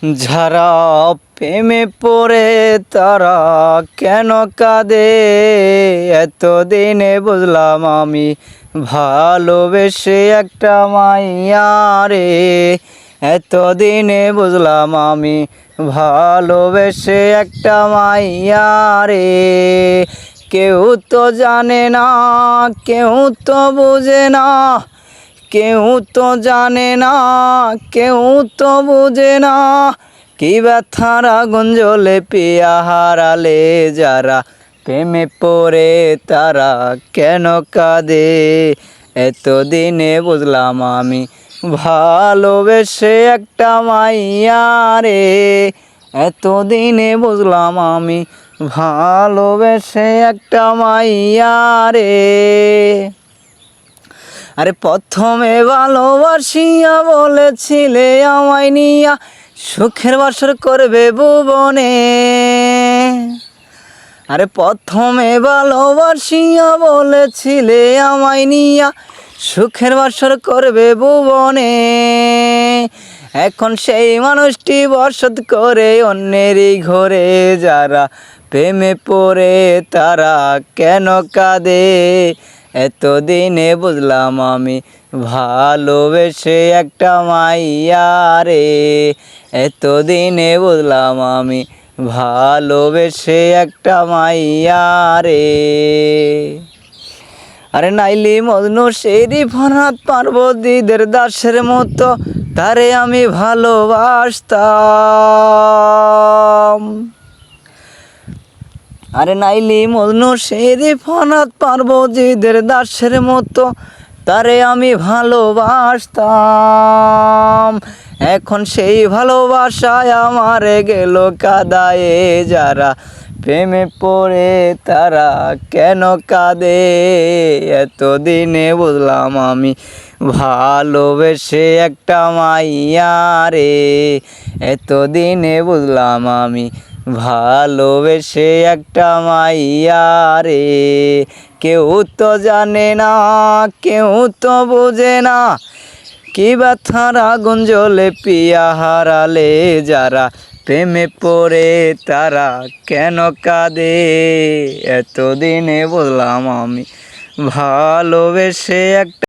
যারা প্রেমে পড়ে তারা কেন কাঁদে, এতদিনে বুঝলাম আমি ভালোবেসে একটা মাইয়া রে। এতদিনে বুঝলাম আমি ভালোবেসে একটা মাইয়া রে। কেউ তো জানে না, কেউ তো বুঝে না, কেউ তো জানে না, কেউ তো বুঝে না, কি ব্যথার আগুন জ্বলে পিয়া হারালে যারা প্রেমে পড়ে তারা কেন কাঁদে। এতদিনে বুঝলাম আমি ভালোবেসে একটা মাইয়া রে। এতদিনে বুঝলাম আমি ভালোবেসে একটা মাইয়া রে। আরে প্রথমে ভালোবাসিয়া বলেছিলে আমায় নিয়া সুখের বাসর করবে ভুবনে। আরে প্রথমে ভালোবাসিয়া বলেছিলে আমায় নিয়া সুখের বাসর করবে ভুবনে। এখন সেই মানুষটি বসত করে অন্যেরই ঘরে, যারা প্রেমে পড়ে তারা কেন কাঁদে। এতদিনে বুঝলাম আমি ভালোবেসে একটা মাইয়া রে। এতদিনে বুঝলাম আমি ভালোবেসে একটা মাইয়া রে। আরে নাইলি মজনু সেই ফরহাদ পার্বতীদের দাসের মতো তারে আমি ভালোবাসতাম। আরে নাইলি মজনু সেই ফরহাদ পার্বতীদের দাসের মতো তারে আমি ভালোবাসতাম। এখন সেই ভালোবাসায় আমারে গেল কাদায়ে, যারা প্রেমে পড়ে তারা কেন কাঁদে। এতদিনে বুঝলাম আমি ভালোবেসে একটা মাইয়া রে। এতদিনে বুঝলাম আমি ভালোবেসে একটা মাইয়া রে। কেউ তো জানে না, কেউ তো বোঝে না, কি ব্যথার আগুন জ্বলে পিয়া হারালে যারা প্রেমে পড়ে তারা কেন কাঁদে। এতদিনে বললাম আমি ভালোবেসে একটা